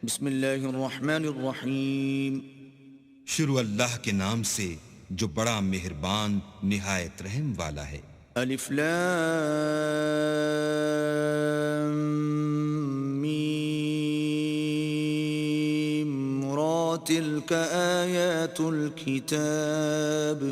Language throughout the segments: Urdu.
بسم اللہ الرحمن الرحیم۔ شروع اللہ کے نام سے جو بڑا مہربان نہایت رحم والا ہے۔ الف لام میم را تلک آیات الكتاب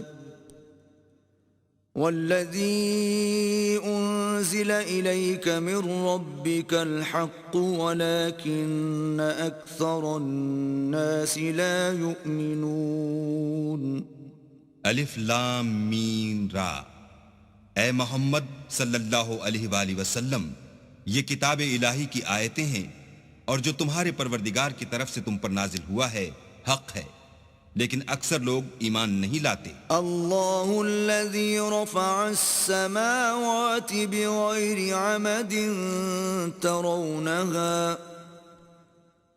والذی انزل الیک من ربک الحق ولکن اکثر الناس لا یؤمنون۔ الف لام میم را، اے محمد صلی اللہ علیہ وآلہ وسلم، یہ کتاب الہی کی آیتیں ہیں اور جو تمہارے پروردگار کی طرف سے تم پر نازل ہوا ہے حق ہے، لیکن اکثر لوگ ایمان نہیں لاتے۔ اللہ الذی رفع السماوات بغیر عمد ترونها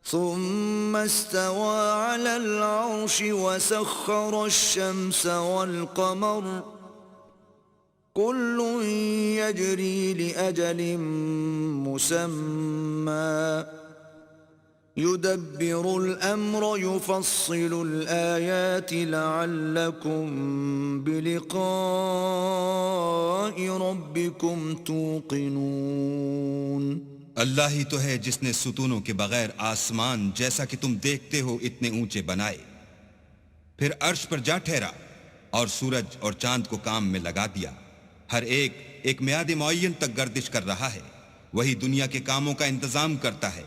ثم استوى على العرش وسخر الشمس والقمر كل يجري لأجل مسمى يدبر الأمر يفصل الآيات لعلكم بلقاء ربكم توقنون۔ اللہ ہی تو ہے جس نے ستونوں کے بغیر آسمان جیسا کہ تم دیکھتے ہو اتنے اونچے بنائے، پھر عرش پر جا ٹھہرا اور سورج اور چاند کو کام میں لگا دیا، ہر ایک ایک میعاد معین تک گردش کر رہا ہے، وہی دنیا کے کاموں کا انتظام کرتا ہے۔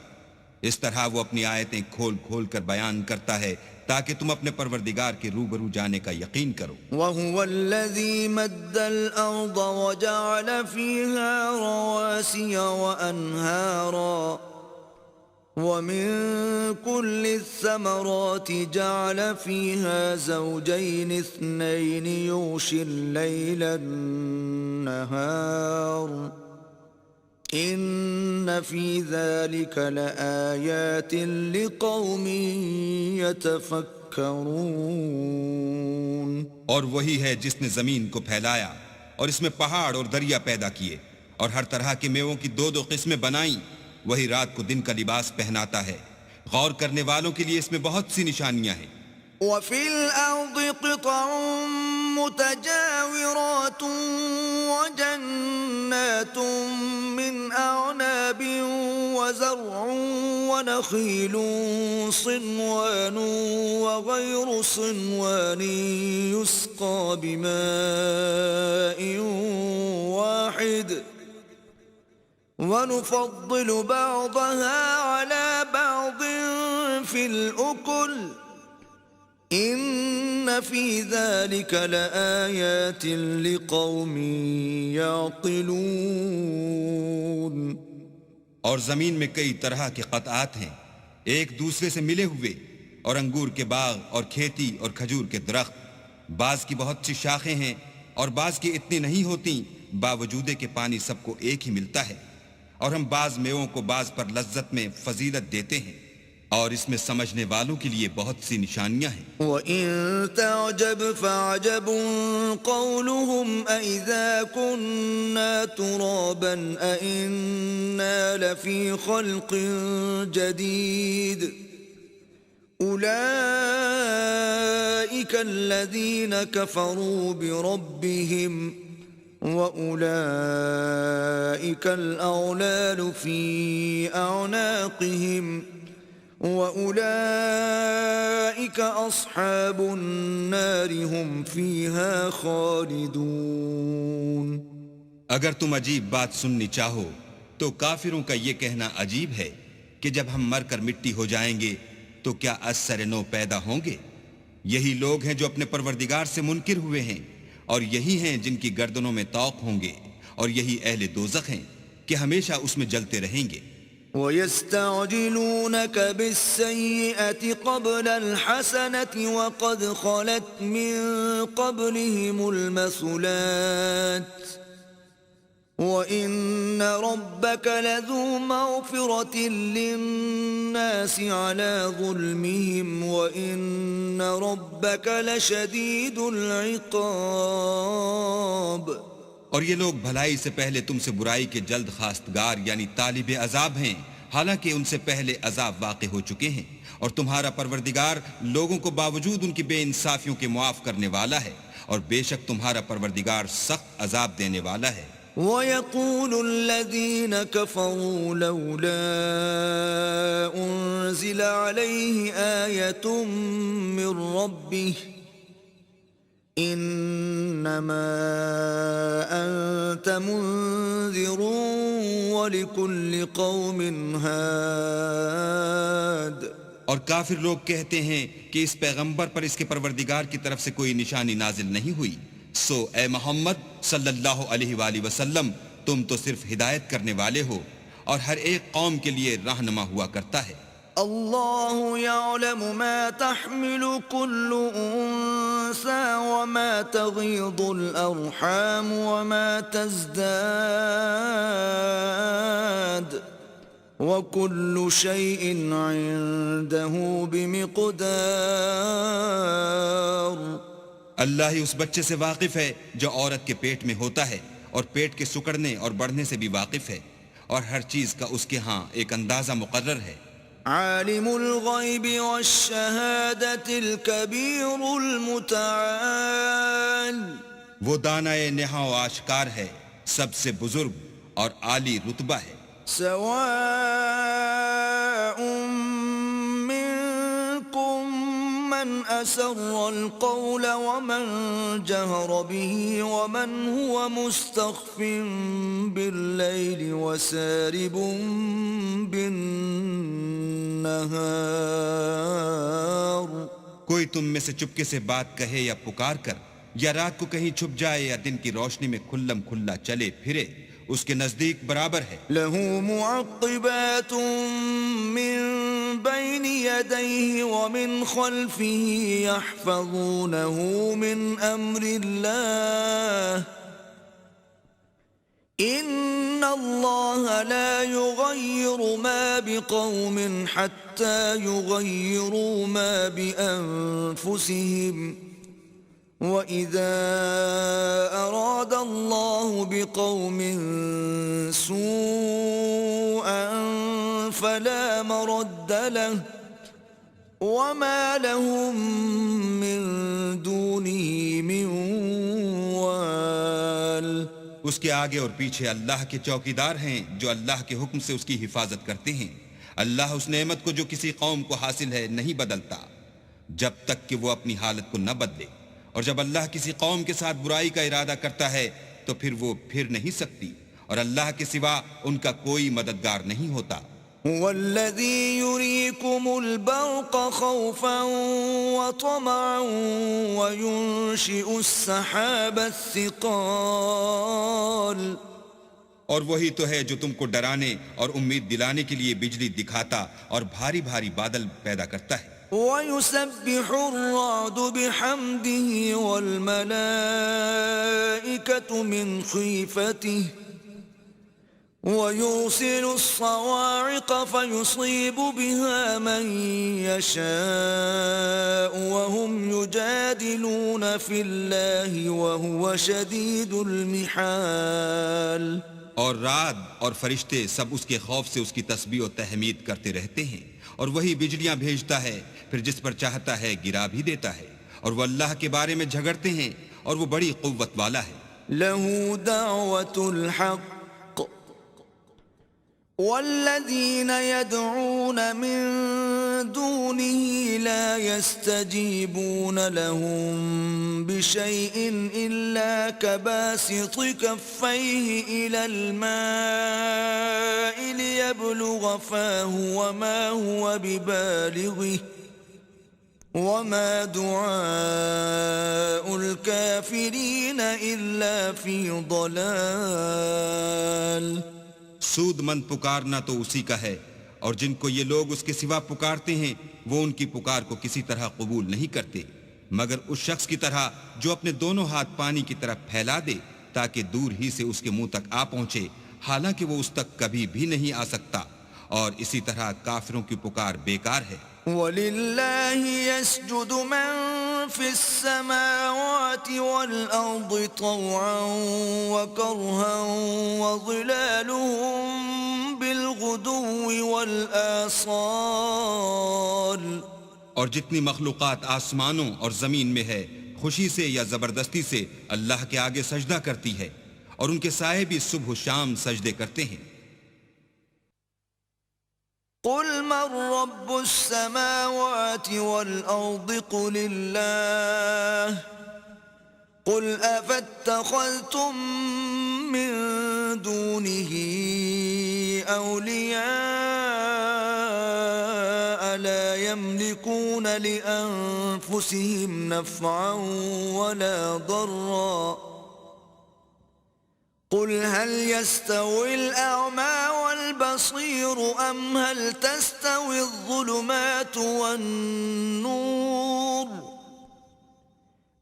اس طرح وہ اپنی آیتیں کھول کھول کر بیان کرتا ہے تاکہ تم اپنے پروردگار کے روبرو جانے کا یقین کرو۔ وَهُوَ الَّذِي مَدَّ الْأَرْضَ وَجَعَلَ فِيهَا رَوَاسِيَ وَأَنْهَارًا وَمِن كُلِّ الثَّمَرَاتِ جَعَلَ فِيهَا زَوْجَيْنِ اثْنَيْنِ يُغْشِي اللَّيْلَ النَّهَارَ ان فی ذلک لآیات لقوم یتفکرون۔ اور وہی ہے جس نے زمین کو پھیلایا اور اس میں پہاڑ اور دریا پیدا کیے اور ہر طرح کے میووں کی دو دو قسمیں بنائیں، وہی رات کو دن کا لباس پہناتا ہے، غور کرنے والوں کے لیے اس میں بہت سی نشانیاں ہیں۔ وفي الأرض قطع متجاورات وجنات من أعناب وزرع ونخيل صنوان وغير صنوان يسقى بماء واحد ونفضل بعضها على بعض في الأكل ان فی ذلک لآیات لقوم یعقلون۔ اور زمین میں کئی طرح کے قطعات ہیں ایک دوسرے سے ملے ہوئے، اور انگور کے باغ اور کھیتی اور کھجور کے درخت، بعض کی بہت سی شاخیں ہیں اور بعض کی اتنی نہیں ہوتی، باوجود کہ پانی سب کو ایک ہی ملتا ہے، اور ہم بعض میووں کو بعض پر لذت میں فضیلت دیتے ہیں، اور اس میں سمجھنے والوں کے لیے بہت سی نشانیاں ہیں۔ وَإِن تَعْجَبْ فَعَجَبٌ قَوْلُهُمْ أَإِذَا كُنَّا تُرَابًا أَإِنَّا لَفِي خَلْقٍ جَدِيدٍ أُولَئِكَ الَّذِينَ كَفَرُوا بِرَبِّهِمْ وَأُولَئِكَ الْأَغْلَالُ فِي أَعْنَاقِهِمْ وَأُولَئِكَ أَصْحَابُ النَّارِ هُمْ فِيهَا خَالِدُونَ۔ اگر تم عجیب بات سننی چاہو تو کافروں کا یہ کہنا عجیب ہے کہ جب ہم مر کر مٹی ہو جائیں گے تو کیا از سر نو پیدا ہوں گے؟ یہی لوگ ہیں جو اپنے پروردگار سے منکر ہوئے ہیں، اور یہی ہیں جن کی گردنوں میں طوق ہوں گے، اور یہی اہل دوزخ ہیں کہ ہمیشہ اس میں جلتے رہیں گے۔ وَيَسْتَعْجِلُونَكَ بِالسَّيِّئَةِ قَبْلَ الْحَسَنَةِ وَقَدْ خَلَتْ مِن قَبْلِهِمُ الْمَثُلَاتُ وَإِنَّ رَبَّكَ لَذُو مَغْفِرَةٍ لِلنَّاسِ عَلَى ظُلْمِهِمْ وَإِنَّ رَبَّكَ لَشَدِيدُ الْعِقَابِ۔ اور یہ لوگ بھلائی سے پہلے تم سے برائی کے جلد خواستگار یعنی طالب عذاب ہیں، حالانکہ ان سے پہلے عذاب واقع ہو چکے ہیں، اور تمہارا پروردگار لوگوں کو باوجود ان کی بے انصافیوں کے معاف کرنے والا ہے، اور بے شک تمہارا پروردگار سخت عذاب دینے والا ہے۔ وَيَقُولُ الَّذِينَ كَفَرُوا لَوْلَا أُنزِلَ عَلَيْهِ آيَةٌ مِّن رَّبِّهِ إِنَّمَا أَنتَ مُنذِرٌ وَلِكُلِّ قَوْمٍ هَادٍ۔ اور کافر لوگ کہتے ہیں کہ اس پیغمبر پر اس کے پروردگار کی طرف سے کوئی نشانی نازل نہیں ہوئی، سو اے محمد صلی اللہ علیہ وآلہ وسلم تم تو صرف ہدایت کرنے والے ہو، اور ہر ایک قوم کے لیے رہنما ہوا کرتا ہے۔ اللہ يعلم ما تحمل كل انثى وما تغيض الارحام وما تزداد وكل شيء عنده بمقدار۔ اللہ ہی اس بچے سے واقف ہے جو عورت کے پیٹ میں ہوتا ہے، اور پیٹ کے سکڑنے اور بڑھنے سے بھی واقف ہے، اور ہر چیز کا اس کے ہاں ایک اندازہ مقرر ہے۔ عالم الغیب والشہادۃ الکبیر المتعال۔ وہ دانائے نہا و آشکار ہے، سب سے بزرگ اور عالی رتبہ ہے۔ سواء منکم من اسر القول ومن جہر به ومن هو مستخف باللیل وسارب بالنہار۔ کوئی تم میں سے چپکے سے بات کہے یا پکار کر، یا رات کو کہیں چھپ جائے یا دن کی روشنی میں کھلم کھلا چلے پھرے، اس کے نزدیک برابر ہے۔ له معقبات من بين يديه ومن خلفه يحفظونه من أمر الله إن الله لا يغير ما بقوم حتى يغيروا ما بأنفسهم وَإِذَا أَرَادَ اللَّهُ بِقَوْمٍ سُوءًا فَلَا مَرَدَّ لَهُ وَمَا لَهُم مِّن دُونِهِ مِن وَالٍ۔ اس کے آگے اور پیچھے اللہ کے چوکیدار ہیں جو اللہ کے حکم سے اس کی حفاظت کرتے ہیں۔ اللہ اس نعمت کو جو کسی قوم کو حاصل ہے نہیں بدلتا جب تک کہ وہ اپنی حالت کو نہ بدلے، اور جب اللہ کسی قوم کے ساتھ برائی کا ارادہ کرتا ہے تو پھر وہ پھر نہیں سکتی، اور اللہ کے سوا ان کا کوئی مددگار نہیں ہوتا۔ هو الذي يريكم البرق خوفا وطمعا وينشئ السحاب الثقال۔ اور وہی تو ہے جو تم کو ڈرانے اور امید دلانے کے لیے بجلی دکھاتا اور بھاری بھاری بادل پیدا کرتا ہے۔ وَيُسَبِّحُ الرَّعْدُ بِحَمْدِهِ وَالْمَلَائِكَةُ مِنْ خِيفَتِهِ وَيُرْسِلُ الصَّوَاعِقَ فَيُصِيبُ بِهَا مَنْ يَشَاءُ وَهُمْ يُجَادِلُونَ فِي اللَّهِ وَهُوَ شَدِيدُ الْمِحَالِ۔ اور رعد اور فرشتے سب اس کے خوف سے اس کی تسبیح و تحمید کرتے رہتے ہیں، اور وہی بجلیاں بھیجتا ہے، پھر جس پر چاہتا ہے گرا بھی دیتا ہے، اور وہ اللہ کے بارے میں جھگڑتے ہیں، اور وہ بڑی قوت والا ہے۔ لَهُ دَعْوَةُ الْحَقِّ وَالَّذِينَ يَدْعُونَ مِن دُونِهِ لَا يَسْتَجِيبُونَ لَهُم بِشَيْءٍ إِلَّا كَبَاسِطِ كَفَّيْهِ إِلَى الْمَاءِ لِيَبْلُغَ فَاهُ وَمَا هُوَ بِبَالِغِهِ وَمَا دُعَاءُ الْكَافِرِينَ إِلَّا فِي ضَلَالٍ۔ سود مند پکارنا تو اسی کا ہے، اور جن کو یہ لوگ اس کے سوا پکارتے ہیں وہ ان کی پکار کو کسی طرح قبول نہیں کرتے، مگر اس شخص کی طرح جو اپنے دونوں ہاتھ پانی کی طرف پھیلا دے تاکہ دور ہی سے اس کے منہ تک آ پہنچے، حالانکہ وہ اس تک کبھی بھی نہیں آ سکتا، اور اسی طرح کافروں کی پکار بیکار ہے۔ وَلِلَّهِ يَسْجُدُ مَن فِي السَّمَاوَاتِ وَالْأَرْضِ طَوْعًا وَكَرْهًا وَظِلَالُهُم بِالْغُدُوِّ بالغدو والآصال اور جتنی مخلوقات آسمانوں اور زمین میں ہے خوشی سے یا زبردستی سے اللہ کے آگے سجدہ کرتی ہے، اور ان کے سائے بھی صبح و شام سجدے کرتے ہیں۔ قل من رب السماوات والأرض قل الله قل أفاتخذتم من دونه أولياء لا يملكون لأنفسهم نفعا ولا ضرا قل هل يستوي الأعمى والبصير أم هل تستوي الظلمات والنور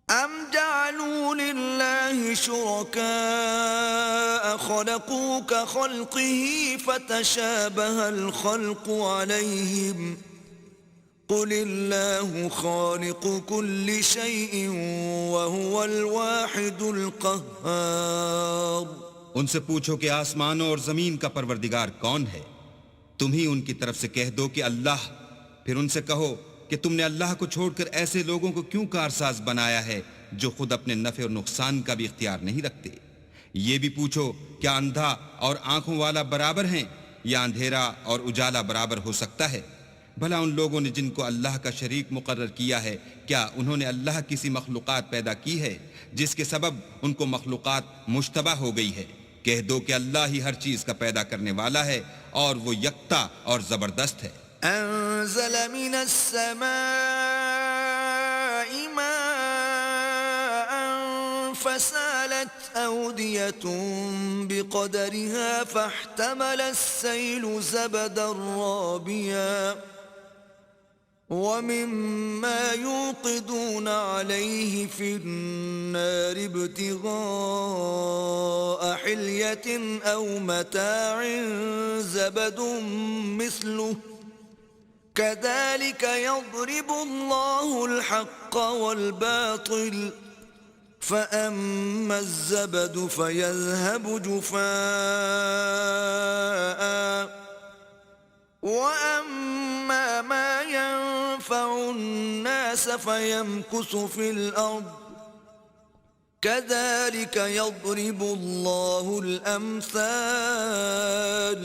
أم جعلوا لله شركاء خلقوا كخلقه فتشابه الخلق عليهم قل الله خالق كل شيء وهو الواحد القهار۔ ان سے پوچھو کہ آسمانوں اور زمین کا پروردگار کون ہے؟ تم ہی ان کی طرف سے کہہ دو کہ اللہ۔ پھر ان سے کہو کہ تم نے اللہ کو چھوڑ کر ایسے لوگوں کو کیوں کارساز بنایا ہے جو خود اپنے نفع اور نقصان کا بھی اختیار نہیں رکھتے؟ یہ بھی پوچھو کیا اندھا اور آنکھوں والا برابر ہیں یا اندھیرا اور اجالا برابر ہو سکتا ہے؟ بھلا ان لوگوں نے جن کو اللہ کا شریک مقرر کیا ہے، کیا انہوں نے اللہ کسی مخلوقات پیدا کی ہے جس کے سبب ان کو مخلوقات مشتبہ ہو گئی ہے؟ کہہ دو کہ اللہ ہی ہر چیز کا پیدا کرنے والا ہے اور وہ یکتا اور زبردست ہے۔ انزل من السماء ماء فسالت أودية بقدرها فاحتمل السيل زبدا رابيا ومما يوقدون عليه في النار ابتغاء حلية أو متاع زبد مثله كذلك يضرب الله الحق والباطل فأما الزبد فيذهب جفاء وأما ما ينفع الناس فيمكث في الأرض كذلك يضرب الله الأمثال۔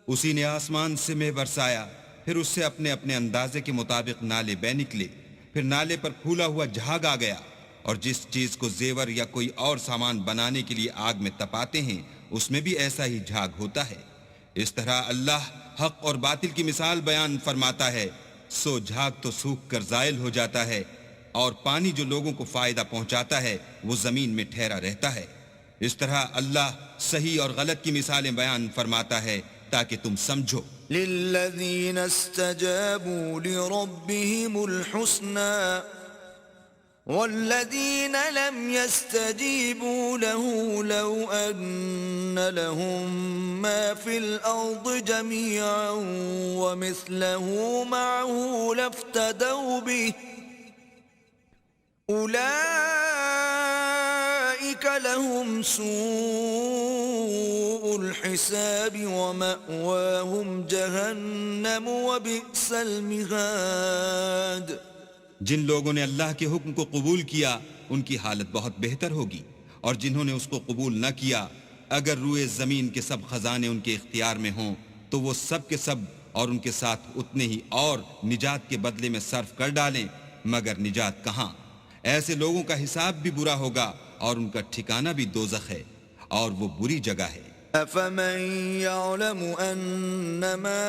اسی نے آسمان سے مے برسایا، پھر اس سے اپنے اپنے اندازے کے مطابق نالے بہ نکلے، پھر نالے پر پھولا ہوا جھاگ آ گیا، اور جس چیز کو زیور یا کوئی اور سامان بنانے کے لیے آگ میں تپاتے ہیں اس میں بھی ایسا ہی جھاگ ہوتا ہے۔ اس طرح اللہ حق اور باطل کی مثال بیان فرماتا ہے، سو جھاگ تو سوکھ کر زائل ہو جاتا ہے، اور پانی جو لوگوں کو فائدہ پہنچاتا ہے وہ زمین میں ٹھہرا رہتا ہے۔ اس طرح اللہ صحیح اور غلط کی مثالیں بیان فرماتا ہے تاکہ تم سمجھو۔ للذین استجابوا لربهم الحسنى والذین لم يستجیبوا له لو ان لهم ما في الأرض جميعا ومثله معه لافتدوا به أولئك لهم سوء الحساب ومأواهم جهنم وبئس المهاد۔ جن لوگوں نے اللہ کے حکم کو قبول کیا ان کی حالت بہت بہتر ہوگی، اور جنہوں نے اس کو قبول نہ کیا اگر روئے زمین کے سب خزانے ان کے اختیار میں ہوں تو وہ سب کے سب اور ان کے ساتھ اتنے ہی اور نجات کے بدلے میں صرف کر ڈالیں، مگر نجات کہاں؟ ایسے لوگوں کا حساب بھی برا ہوگا اور ان کا ٹھکانہ بھی دوزخ ہے، اور وہ بری جگہ ہے۔ أفمن يعلم أنما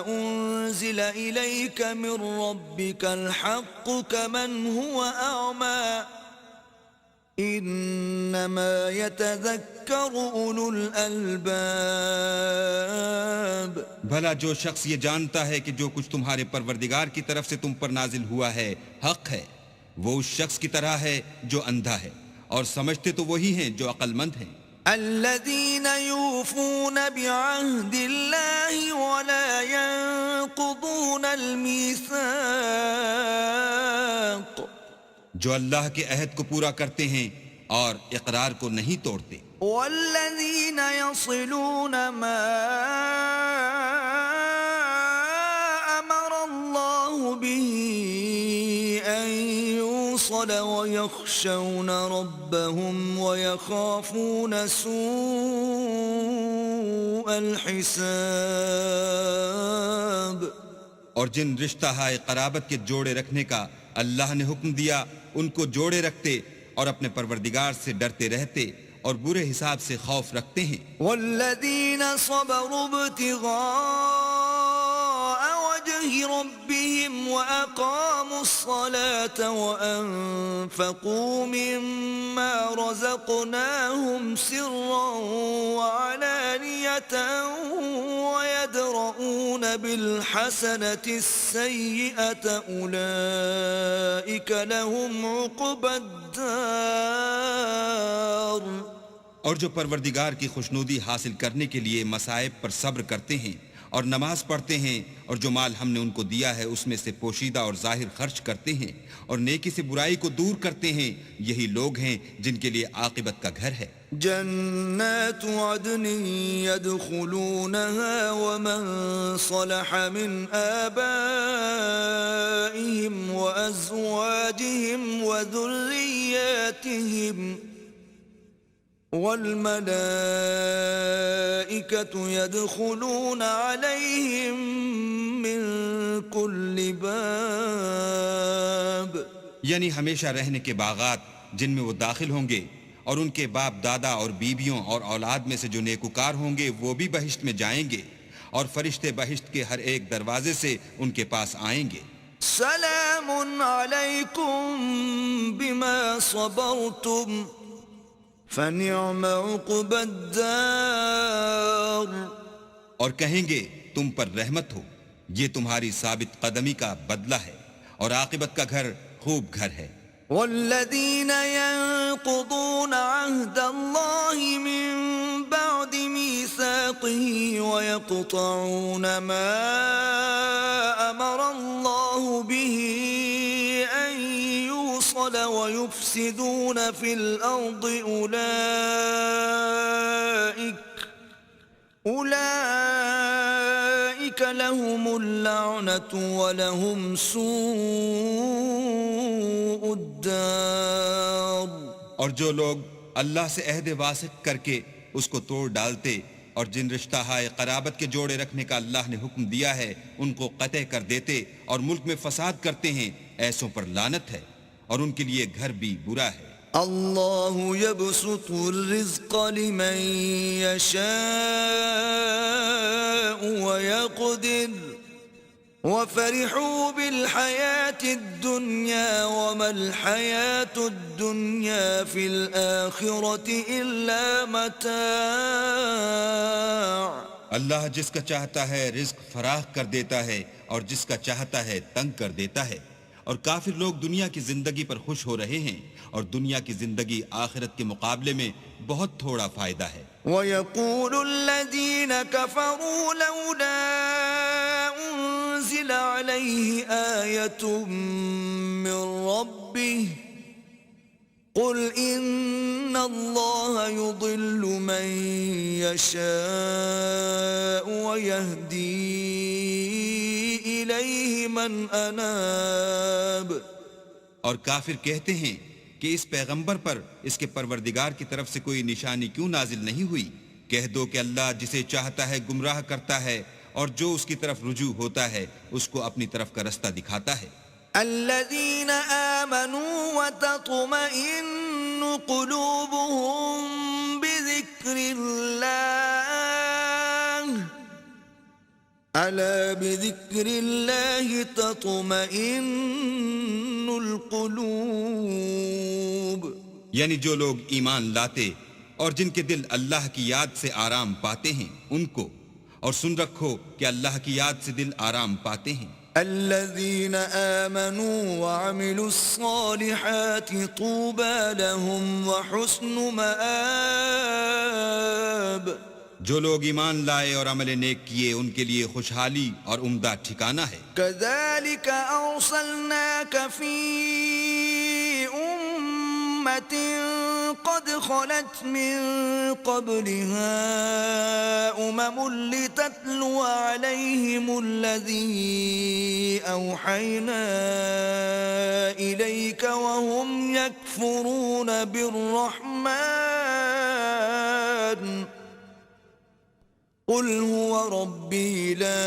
أنزل إليك من ربك الحق كمن هو أعمى إنما يتذكر أولو الألباب۔ بھلا جو شخص یہ جانتا ہے کہ جو کچھ تمہارے پروردگار کی طرف سے تم پر نازل ہوا ہے حق ہے، وہ اس شخص کی طرح ہے جو اندھا ہے، اور سمجھتے تو وہی ہیں جو عقل مند ہیں۔ الذين يوفون بعهد الله ولا ينقضون الميثاق، جو اللہ کے عہد کو پورا کرتے ہیں اور اقرار کو نہیں توڑتے۔ والذين يصلون ما يوصل ويخشون ربهم ويخافون سوء الحساب. اور جن رشتہ ہائے قرابت کے جوڑے رکھنے کا اللہ نے حکم دیا ان کو جوڑے رکھتے اور اپنے پروردگار سے ڈرتے رہتے اور برے حساب سے خوف رکھتے ہیں. والذین صبروا ابتغاء وجه ربهم وأقاموا الصلاة وأنفقوا مما رزقناهم سرا وعلانية ويدرؤون بالحسنة السيئة أولئك لهم عقبى الدار. اور جو پروردگار کی خوشنودی حاصل کرنے کے لیے مصائب پر صبر کرتے ہیں اور نماز پڑھتے ہیں اور جو مال ہم نے ان کو دیا ہے اس میں سے پوشیدہ اور ظاہر خرچ کرتے ہیں اور نیکی سے برائی کو دور کرتے ہیں، یہی لوگ ہیں جن کے لیے عاقبت کا گھر ہے. جنات عدن يدخلونها ومن صلح من آبائهم وأزواجهم وذرياتهم والملائكة يدخلون عليهم من كل باب. یعنی ہمیشہ رہنے کے باغات جن میں وہ داخل ہوں گے، اور ان کے باپ دادا اور بیویوں اور اولاد میں سے جو نیکوکار ہوں گے وہ بھی بہشت میں جائیں گے، اور فرشتے بہشت کے ہر ایک دروازے سے ان کے پاس آئیں گے. سلام علیکم بما صبرتم فنعم عقبى الدار. اور کہیں گے تم پر رحمت ہو، یہ تمہاری ثابت قدمی کا بدلہ ہے، اور عاقبت کا گھر خوب گھر ہے. والذین ينقضون عهد الله من بعد ميثاقه ويقطعون ما أمر الله به أن يوصل ويفسدون في الأرض أولئك لهم اللعنة ولهم سوء الدار. اور جو لوگ اللہ سے عہد واسق کر کے اس کو توڑ ڈالتے اور جن رشتہ ہائے قرابت کے جوڑے رکھنے کا اللہ نے حکم دیا ہے ان کو قطع کر دیتے اور ملک میں فساد کرتے ہیں، ایسوں پر لعنت ہے اور ان کے لیے گھر بھی برا ہے. اللہ يبسط الرزق لمن يشاء ويقدر وفرحوا بالحياة الدنيا وما الحياة الدنيا في الآخرة إلا متاع. اللہ جس کا چاہتا ہے رزق فراخ کر دیتا ہے اور جس کا چاہتا ہے تنگ کر دیتا ہے، اور کافر لوگ دنیا کی زندگی پر خوش ہو رہے ہیں اور دنیا کی زندگی آخرت کے مقابلے میں بہت تھوڑا فائدہ ہے. وَيَقُولُ الَّذِينَ كَفَرُوا لَوْلَا أُنزِلَ عَلَيْهِ آيَةٌ مِّن رَّبِّهِ قُلْ إِنَّ اللَّهَ يُضِلُّ مَن يَشَاءُ وَيَهْدِي إِلَيْهِ مَنْ أَنَابَ. اور کافر کہتے ہیں کہ اس پیغمبر پر اس کے پروردگار کی طرف سے کوئی نشانی کیوں نازل نہیں ہوئی؟ کہہ دو کہ اللہ جسے چاہتا ہے گمراہ کرتا ہے اور جو اس کی طرف رجوع ہوتا ہے اس کو اپنی طرف کا رستہ دکھاتا ہے. الذين آمنوا وتطمئن قلوبهم بذكر الله ألا بذكر الله تطمئن القلوب. یعنی جو لوگ ایمان لاتے اور جن کے دل اللہ کی یاد سے آرام پاتے ہیں ان کو، اور سن رکھو کہ اللہ کی یاد سے دل آرام پاتے ہیں. الذين آمنوا وعملوا الصالحات طوبى لهم وحسن مآب. جو لوگ ایمان لائے اور عمل نیک کیے ان کے لیے خوشحالی اور عمدہ ٹھکانہ ہے. كذلك أرسلناك في أمة قد خلت من قبلها أمم لتتلو عليهم الذي أوحينا إليك وهم يكفرون بالرحمن قل هو ربي لا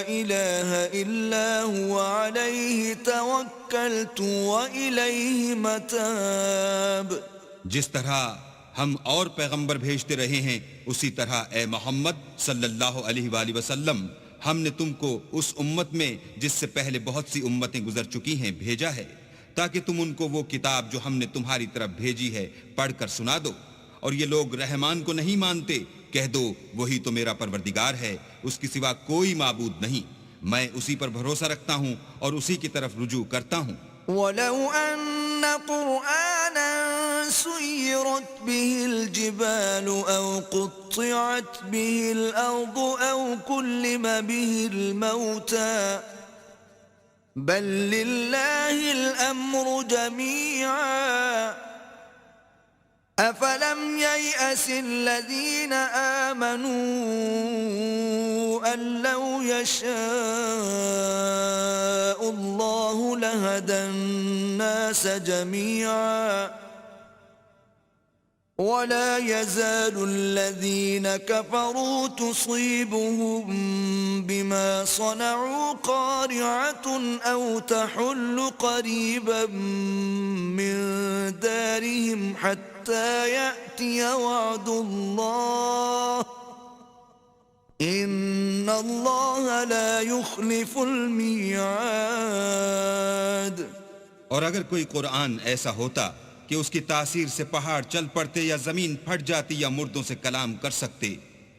إله إلا هو عليه توكلت وإليه متاب. جس طرح ہم اور پیغمبر بھیجتے رہے ہیں اسی طرح اے محمد صلی اللہ علیہ وآلہ وسلم ہم نے تم کو اس امت میں جس سے پہلے بہت سی امتیں گزر چکی ہیں بھیجا ہے تاکہ تم ان کو وہ کتاب جو ہم نے تمہاری طرف بھیجی ہے پڑھ کر سنا دو. اور یہ لوگ رحمان کو نہیں مانتے، کہہ دو وہی تو میرا پروردگار ہے، اس کے سوا کوئی معبود نہیں، میں اسی پر بھروسہ رکھتا ہوں اور اسی کی طرف رجوع کرتا ہوں. وَلَوْ أَنَّ قُرْآنًا سُيِّرَتْ بِهِ الْجِبَالُ أَوْ قُطِّعَتْ بِهِ الْأَرْضُ أَوْ كُلِّمَ بِهِ الْمَوْتَى بَلْ لِلَّهِ الْأَمْرُ جَمِيعًا أَفَلَمْ يَيْأَسِ الَّذِينَ آمَنُوا أَن لَّوْ يَشَاءُ اللَّهُ لَهَدَى النَّاسَ جَمِيعًا وَلَا يَزَالُ الَّذِينَ كَفَرُوا تُصِيبُهُم بِمَا صَنَعُوا قَارِعَةٌ أَوْ تَحُلُّ قَرِيبًا مِّن دَارِهِمْ حَتَّى يَأْتِيَ وَعْدُ اللَّهِ إِنَّ اللَّهَ لَا يُخْلِفُ الْمِيعَادَ. اور اگر کوئی قرآن ایسا ہوتا کہ اس کی تاثیر سے پہاڑ چل پڑتے یا زمین پھٹ جاتی یا مردوں سے کلام کر سکتے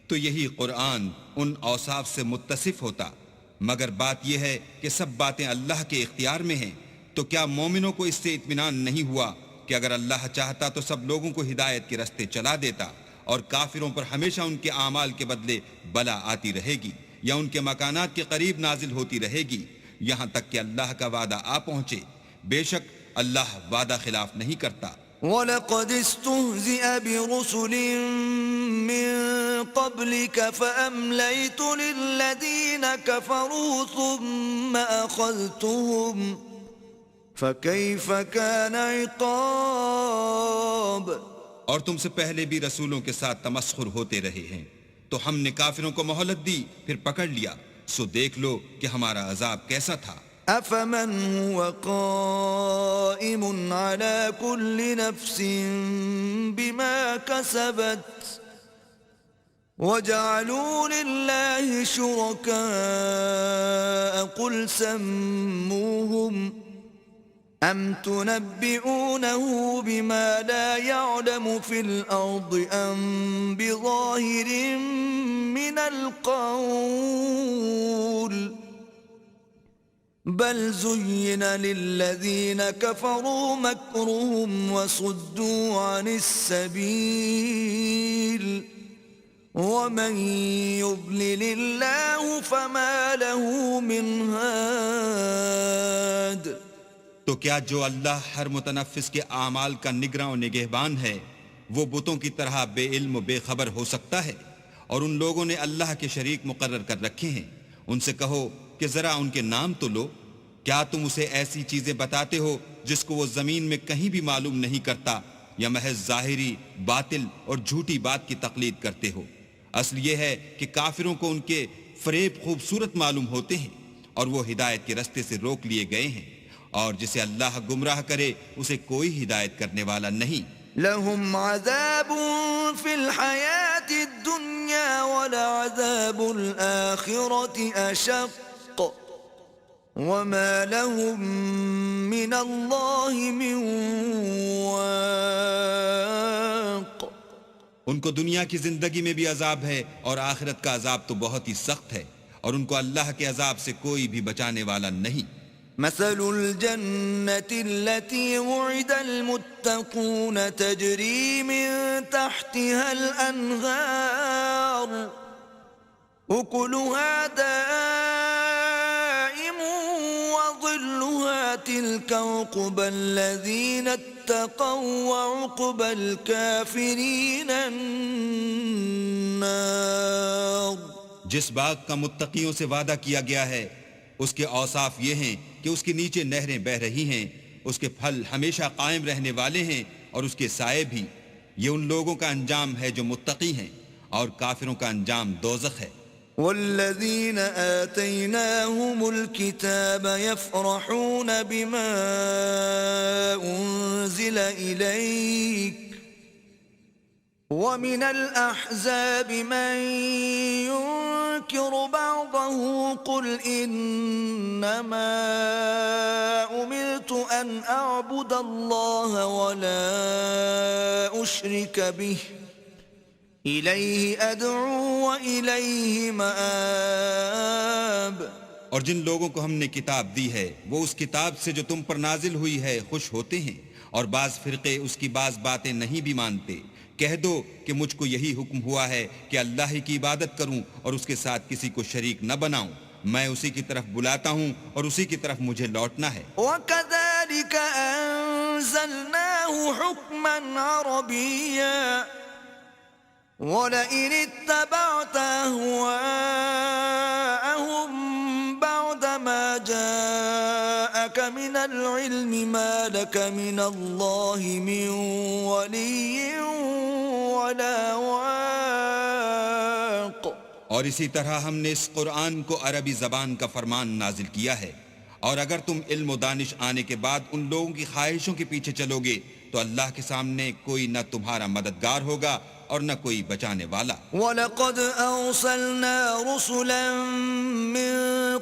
تو یہی قرآن ان اوصاف سے متصف ہوتا، مگر بات یہ ہے کہ سب باتیں اللہ کے اختیار میں ہیں. تو کیا مومنوں کو اس سے اطمینان نہیں ہوا کہ اگر اللہ چاہتا تو سب لوگوں کو ہدایت کے رستے چلا دیتا، اور کافروں پر ہمیشہ ان کے اعمال کے بدلے بلا آتی رہے گی یا ان کے مکانات کے قریب نازل ہوتی رہے گی یہاں تک کہ اللہ کا وعدہ آ پہنچے. بے شک اللہ وعدہ خلاف نہیں کرتا. وَلَقَدِ اسْتُهْزِئَ بِرُسُلٍ مِّن قَبْلِكَ فَأَمْلَيْتُ لِلَّذِينَ كَفَرُوا ثُمَّ أَخَذْتُهُمْ فَكَيْفَ كَانَ عِقَابِ. اور تم سے پہلے بھی رسولوں کے ساتھ تمسخر ہوتے رہے ہیں تو ہم نے کافروں کو مہلت دی پھر پکڑ لیا، سو دیکھ لو کہ ہمارا عذاب کیسا تھا. أَفَمَنْ هُوَ قَائِمٌ عَلَى كُلِّ نَفْسٍ بِمَا كَسَبَتْ وَجَعَلُوا لِلَّهِ شُرَكَاءَ قُلْ سَمُّوهُمْ أَمْ تُنَبِّئُونَهُ بِمَا لَا يَعْلَمُ فِي الْأَرْضِ أَمْ بِظَاهِرٍ مِّنَ الْقَوْلِ بل زين للذين كفروا مكرهم وصدوا عن السبيل ومن يضلل الله فما له من هاد. تو کیا جو اللہ ہر متنفس کے اعمال کا نگراں و نگہبان ہے وہ بتوں کی طرح بے علم و بے خبر ہو سکتا ہے؟ اور ان لوگوں نے اللہ کے شریک مقرر کر رکھے ہیں. ان سے کہو کہ ذرا ان کے نام تو لو. کیا تم اسے ایسی چیزیں بتاتے ہو جس کو وہ زمین میں کہیں بھی معلوم نہیں کرتا، یا محض ظاہری باطل اور جھوٹی بات کی تقلید کرتے ہو؟ اصل یہ ہے کہ کافروں کو ان کے فریب خوبصورت معلوم ہوتے ہیں اور وہ ہدایت کے رستے سے روک لیے گئے ہیں، اور جسے اللہ گمراہ کرے اسے کوئی ہدایت کرنے والا نہیں. لهم عذاب في الحياة الدنيا ولعذاب الآخرة أشق وما لهم من الله من واق. ان کو دنیا کی زندگی میں بھی عذاب ہے اور آخرت کا عذاب تو بہت ہی سخت ہے، اور ان کو اللہ کے عذاب سے کوئی بھی بچانے والا نہیں. مثل الجنة التي وعد المتقون تجري من تحتها الأنهار أكلها دائم وظلها تلك عقبى الذين اتقوا وعقبى الكافرين النار. جس باغ کا متقیوں سے وعدہ کیا گیا ہے اس کے اوصاف یہ ہیں کہ اس کے نیچے نہریں بہہ رہی ہیں، اس کے پھل ہمیشہ قائم رہنے والے ہیں اور اس کے سائے بھی۔ یہ ان لوگوں کا انجام ہے جو متقی ہیں، اور کافروں کا انجام دوزخ ہے۔ والذين آتيناهم الكتاب يفرحون بما أنزل إليك ومن الأحزاب من ينكر بعضه قل إنما أمرت أن أعبد الله ولا أشرك به إليه أدعو وإليه مآب۔ اور جن لوگوں کو ہم نے کتاب دی ہے وہ اس کتاب سے جو تم پر نازل ہوئی ہے خوش ہوتے ہیں، اور بعض فرقے اس کی بعض باتیں نہیں بھی مانتے۔ کہہ دو کہ مجھ کو یہی حکم ہوا ہے کہ اللہ ہی کی عبادت کروں اور اس کے ساتھ کسی کو شریک نہ بناؤں، میں اسی کی طرف بلاتا ہوں اور اسی کی طرف مجھے لوٹنا ہے۔ وَكَذَلِكَ أَنزَلْنَاهُ حُكْمًا عَرَبِيًّا وَلَئِنِ اتَّبَعْتَ أَهْوَاءَهُمْ بَعْدَمَا جَاءَكَ مِنَ الْعِلْمِ مَا لَكَ مِنَ اللَّهِ مِنْ وَلِيٍّ وَلَا وَاقٍ۔ اور اسی طرح ہم نے اس قرآن کو عربی زبان کا فرمان نازل کیا ہے، اور اگر تم علم و دانش آنے کے بعد ان لوگوں کی خواہشوں کے پیچھے چلو گے تو اللہ کے سامنے کوئی نہ تمہارا مددگار ہوگا اور نہ کوئی بچانے والا۔ وَلَقَدْ أَرْسَلْنَا رُسُلًا مِّن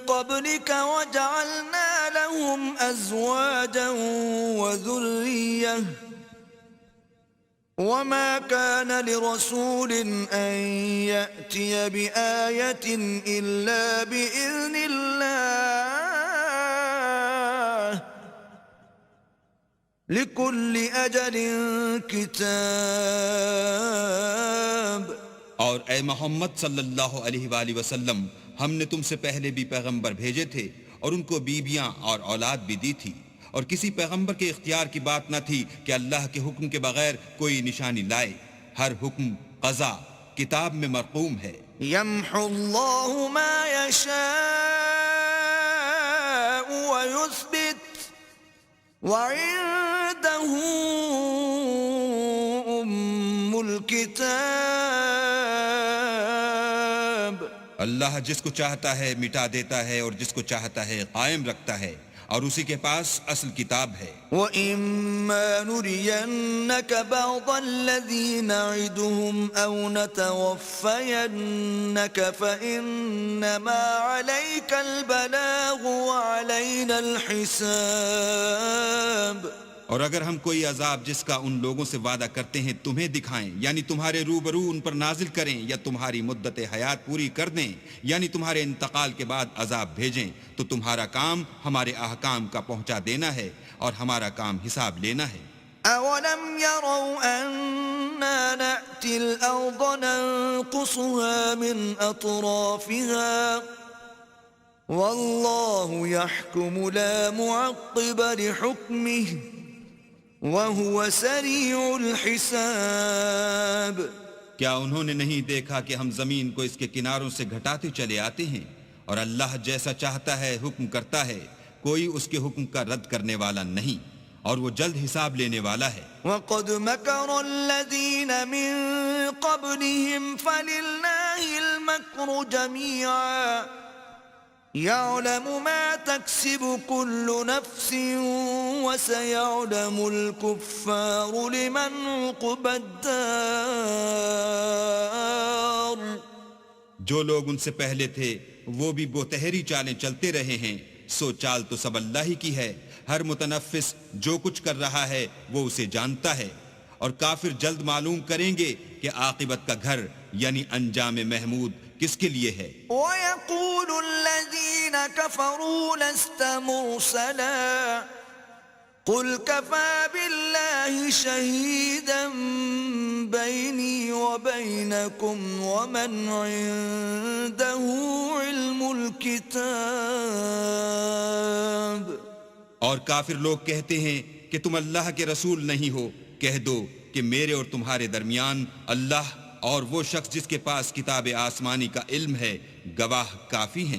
قَبْلِكَ وَجَعَلْنَا لَهُمْ أَزْوَاجًا وَذُرِّيَّةً وَمَا كَانَ لِرَسُولٍ أَن يَأْتِيَ بِآيَةٍ إِلَّا بِإِذْنِ اللَّهِ لِكُلِّ أَجَلٍ كِتَابٌ۔ اور اے محمد صلی اللہ علیہ وآلہ وسلم، ہم نے تم سے پہلے بھی پیغمبر بھیجے تھے اور ان کو بیویاں اور اولاد بھی دی تھی، اور کسی پیغمبر کے اختیار کی بات نہ تھی کہ اللہ کے حکم کے بغیر کوئی نشانی لائے۔ ہر حکم قضا کتاب میں مرقوم ہے۔ يَمْحُو اللَّهُ مَا يَشَاءُ وَيُثْبِتُ وَعِندَهُ أُمُّ الْكِتَابِ۔ اللہ جس کو چاہتا ہے مٹا دیتا ہے اور جس کو چاہتا ہے قائم رکھتا ہے، اور اسی کے پاس اصل کتاب ہے۔ وَإِمَّا نُرِيَنَّكَ بَعْضَ الَّذِي نَعِدُهُمْ أَوْ نَتَوَفَّيَنَّكَ فَإِنَّمَا عَلَيْكَ الْبَلَاغُ وَعَلَيْنَا الْحِسَابُ۔ اور اگر ہم کوئی عذاب جس کا ان لوگوں سے وعدہ کرتے ہیں تمہیں دکھائیں، یعنی تمہارے روبرو ان پر نازل کریں، یا تمہاری مدت حیات پوری کر دیں، یعنی تمہارے انتقال کے بعد عذاب بھیجیں، تو تمہارا کام ہمارے احکام کا پہنچا دینا ہے اور ہمارا کام حساب لینا ہے۔ أَوَلَمْ يَرَوْا أَنَّا نَأْتِي الْأَرْضَ نَنقُصُهَا مِنْ أَطْرَافِهَا وَاللَّهُ يَحْكُمُ لَا مُعَقِّبَ لِحُكْمِهِ وَهُوَ سَرِيعُ الْحِسَابِ۔ کیا انہوں نے نہیں دیکھا کہ ہم زمین کو اس کے کناروں سے گھٹاتے چلے آتے ہیں، اور اللہ جیسا چاہتا ہے حکم کرتا ہے، کوئی اس کے حکم کا رد کرنے والا نہیں، اور وہ جلد حساب لینے والا ہے۔ وَقَدْ مَكَرَ الَّذِينَ مِن قَبْلِهِمْ فَلِلَّهِ الْمَكْرُ جَمِيعًا يَعْلَمُ مَا تَكْسِبُ كُلُّ نَفْسٍ وَسَيَعْلَمُ الْكُفَّارُ لِمَنْ عُقْبَى الدَّارِ۔ جو لوگ ان سے پہلے تھے وہ بھی بہتری چالیں چلتے رہے ہیں، سو چال تو سب اللہ ہی کی ہے، ہر متنفس جو کچھ کر رہا ہے وہ اسے جانتا ہے، اور کافر جلد معلوم کریں گے کہ عاقبت کا گھر یعنی انجام محمود کس کے لیے ہے۔ وَيَقُولُ الَّذِينَ كَفَرُوا لَسْتَ مُرْسَلًا قُلْ كَفَى بِاللَّهِ شَهِيدًا بَيْنِي وَبَيْنَكُمْ وَمَنْ عِندَهُ عِلْمُ الْكِتَابِ۔ اور کافر لوگ کہتے ہیں کہ تم اللہ کے رسول نہیں ہو، کہہ دو کہ میرے اور تمہارے درمیان اللہ اور وہ شخص جس کے پاس کتاب آسمانی کا علم ہے گواہ کافی ہیں